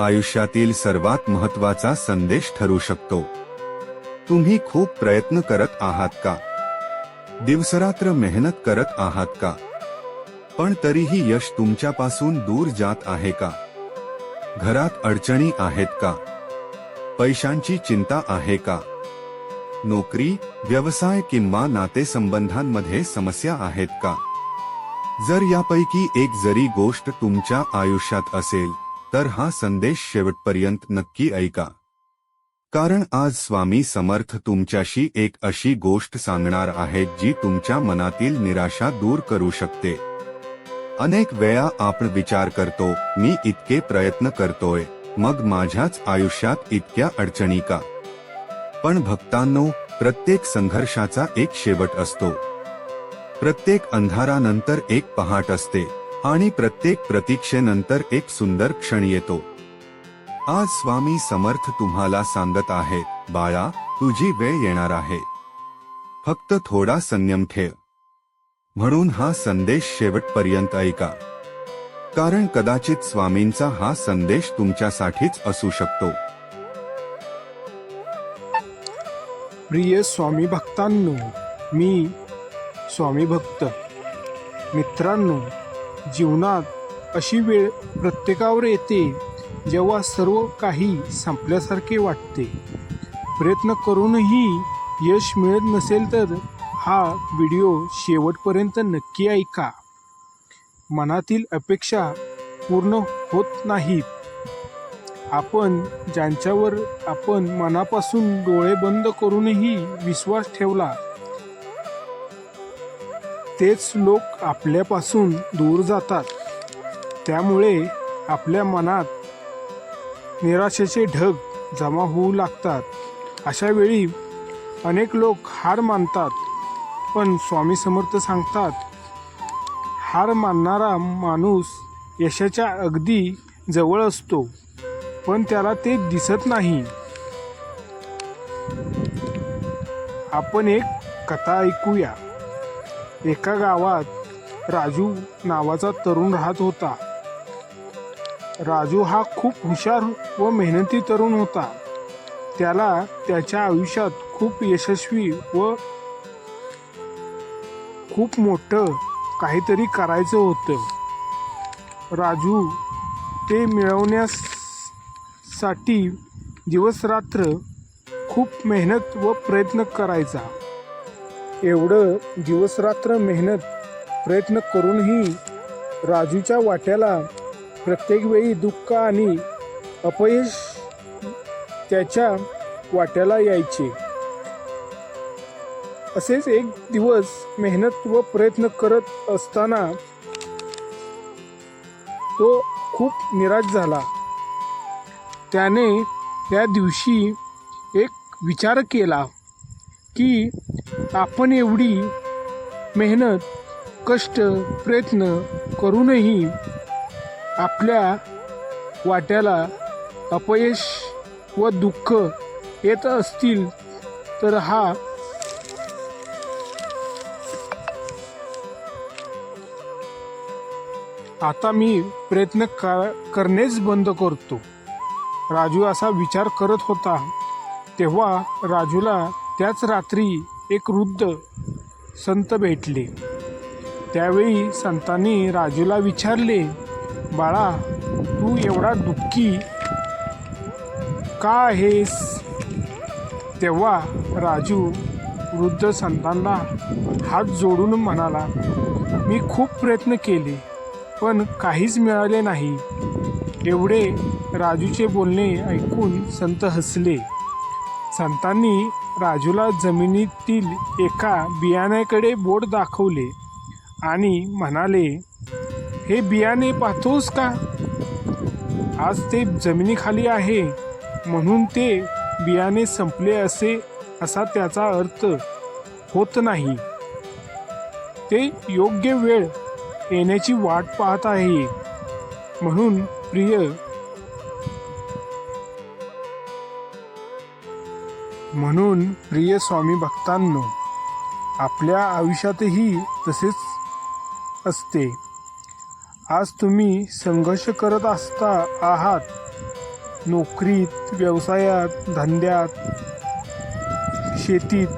आयुष्यातील सर्वात महत्त्वाचा संदेश ठरू शकतो. तुम्ही खूप प्रयत्न करत आहात का? दिवसरात्र मेहनत करत आहात का? पण तरीही यश तुमच्यापासून दूर जात आहे का? घरात अडचणी आहेत का? पैशांची चिंता आहे का? नोकरी, व्यवसाय किंवा नातेसंबंधांमध्ये समस्या आहेत का? जर यापैकी एक जरी गोष्ट तुमच्या आयुष्यात असेल तर हा संदेश शेवटपर्यंत नक्की ऐका. कारण आज स्वामी समर्थ तुमच्याशी एक अशी गोष्ट सांगणार आहेत जी तुमच्या मनातील निराशा दूर करू शकते. अनेक वेळा आपण विचार करतो, मी इतके प्रयत्न करतोय, मग माझ्याच आयुष्यात इतक्या अडचणी का? पण भक्तांनो, प्रत्येक संघर्षाचा एक शेवट असतो. प्रत्येक अंधारानंतर एक पहाट असते आणि प्रत्येक प्रतीक्षेनंतर एक सुंदर क्षण येतो. आज स्वामी समर्थ तुम्हाला सांगत आहेत, बाळा, तुझी वेळ येणार आहे. फक्त थोडा संयम ठेव. म्हणून हा संदेश शेवटपर्यंत ऐका. कारण कदाचित स्वामींचा हा संदेश तुमच्यासाठीच असू शकतो. प्रिय स्वामी भक्तांनो, मी स्वामी भक्त. मित्रांनो, जीवनात अशी वेळ प्रत्येकावर येते जेव्हा सर्व काही संपल्यासारखे वाटते. प्रयत्न करूनही यश मिळत नसेल तर हा व्हिडिओ शेवटपर्यंत नक्की ऐका. मनातील अपेक्षा पूर्ण होत नाहीत. आपण ज्यांच्यावर आपण मनापासून डोळे बंद करूनही विश्वास ठेवला, तेच लोक आपल्यापासून दूर जातात. त्यामुळे आपल्या मनात निराशेचे ढग जमा होऊ लागतात. अशा वेळी अनेक लोक हार मानतात. पण स्वामी समर्थ सांगतात, हार मानणारा माणूस यशाच्या अगदी जवळ असतो, पण त्याला ते दिसत नाही. आपण एक कथा ऐकूया. एका गावात राजू नावाचा तरुण राहत होता. राजू हा खूप हुशार व मेहनती तरुण होता. त्याला त्याच्या आयुष्यात खूप यशस्वी व खूप मोठं काहीतरी करायचं होतं. राजू ते मिळवण्यासाठी दिवसरात्र खूप मेहनत व प्रयत्न करायचा. एवढं दिवसरात्र मेहनत प्रयत्न करूनही राजूच्या वाट्याला प्रत्येक वेळी दुःख आणि अपयश त्याच्या वाट्याला यायचे. असेच एक दिवस मेहनत व प्रयत्न करत असताना तो खूप निराश झाला. त्याने त्या दिवशी एक विचार केला की आपण एवढी मेहनत, कष्ट, प्रयत्न करूनही आपल्या वाट्याला अपयश व दुःख येत असतील तर आता मी प्रयत्न करणेच बंद करतो. राजू असा विचार करत होता. तेव्हा राजूला त्याच रात्री एक वृद्ध संत भेटले. त्यावेळी संतांनी राजूला विचारले, बाळा, तू एवढा दुःखी का आहेस? तेव्हा राजू वृद्ध संतांना हात जोडून म्हणाला, मी खूप प्रयत्न केले पण काहीच मिळाले नाही. एवढे राजूचे बोलणे ऐकून संत हसले. संतांनी राजूला जमिनीतील एका बियाण्याकडे बोट दाखवले आणि म्हणाले, हे बियाणे पाहतोस का? आज ते जमिनीखाली आहे म्हणून ते बियाणे संपले असा त्याचा अर्थ होत नाही. ते योग्य वेळ येण्याची वाट पाहत आहे. म्हणून प्रिय स्वामी भक्तांनो, आपल्या आयुष्यातही तसेच असते. आज तुम्ही संघर्ष करत आहात नोकरीत, व्यवसायात, धंद्यात, शेतीत.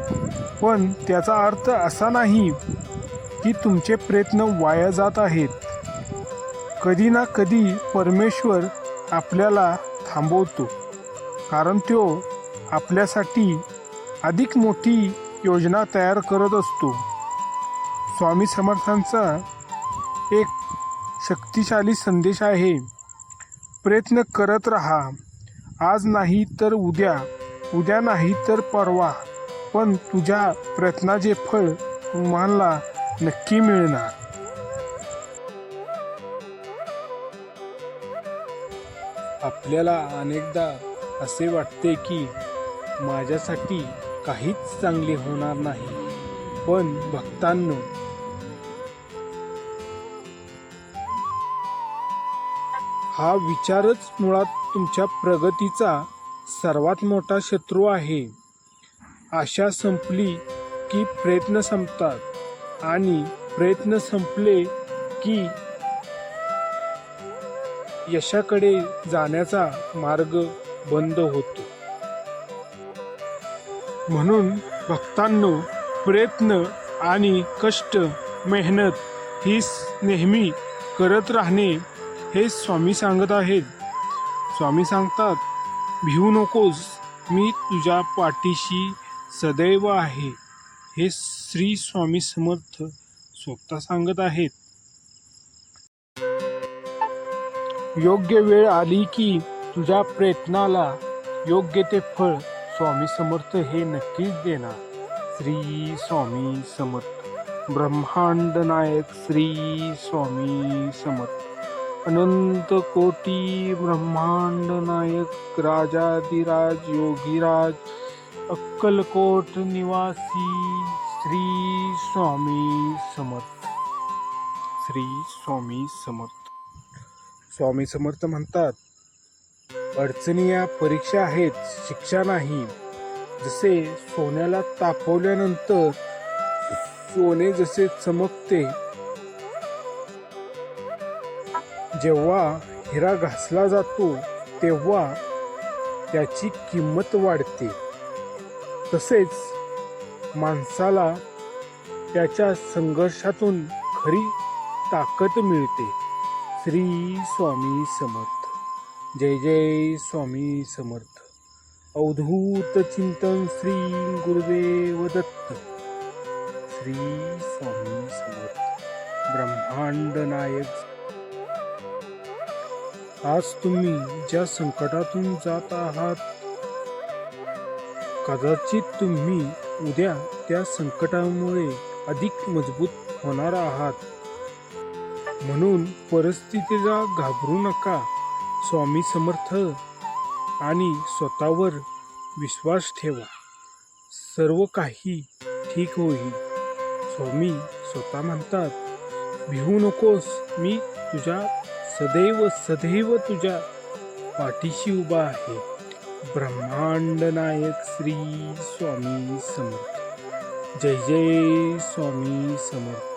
पण त्याचा अर्थ असा नाही की तुमचे प्रयत्न वाया जात आहेत. कधी ना कधी परमेश्वर आपल्याला थांबवतो, कारण तो आपल्यासाठी अधिक मोठी योजना तयार करत असतो. स्वामी समर्थांचा एक शक्तिशाली संदेश आहे, प्रयत्न करत राहा. आज नाही तर उद्या, उद्या नाही तर परवा, पण तुझ्या प्रयत्नाचे फळ तुम्हाला नक्की मिळणार. आपल्याला अनेकदा असे वाटते की माझ्यासाठी काहीच चांगले होणार नाही, पण भक्तांनो, हा विचारच मुळात तुमच्या प्रगतीचा सर्वात मोठा शत्रू आहे. आशा संपली की प्रयत्न संपतात, आणि प्रयत्न संपले की यशाकडे जाण्याचा मार्ग बंद होतो. म्हणून भक्तांनो, प्रयत्न आणि कष्ट, मेहनत ही नेहमी करत राहणे हे स्वामी सांगत आहेत. स्वामी सांगतात, भिवू नकोस, मी तुझ्या पाठीशी सदैव आहे. हे श्री स्वामी समर्थ स्वतः सांगत आहेत. योग्य वेळ आली की तुझ्या प्रयत्नाला योग्य ते फळ स्वामी समर्थ हे नक्कीच देणार. श्री स्वामी समर्थ. ब्रह्मांड नायक श्री स्वामी समर्थ. अनंत कोटी ब्रह्मांड नायक राजाधिराज योगीराज अक्कलकोट निवासी श्री स्वामी समर्थ. श्री स्वामी समर्थ. स्वामी समर्थ म्हणतात, अडचणी या परीक्षा आहेत, शिक्षा नाही. जसे सोन्याला तापवल्यानंतर सोने जसे चमकते, जेव्हा हिरा घासला जातो तेव्हा त्याची किंमत वाढते, तसेच माणसाला त्याच्या संघर्षातून खरी ताकद मिळते. श्री स्वामी समर्थ. जय जय स्वामी समर्थ. अवधूत चिंतन श्री गुरुदेव दत्त. श्री स्वामी समर्थ. ब्रह्मांड नायक. आज तुम्ही ज्या संकटातून जात आहात, कदाचित तुम्ही उद्या त्या संकटामुळे अधिक मजबूत होणार आहात. म्हणून परिस्थितीला घाबरू नका. स्वामी समर्थ आणि स्वतःवर विश्वास ठेवा. सर्व काही ठीक होईल. स्वामी स्वतः म्हणतात, भिवू नकोस, मी तुझ्या सदैव तुझ्या पाठीशी उभा आहे. ब्रह्मांड नायक श्री स्वामी समर्थ. जय जय स्वामी समर्थ.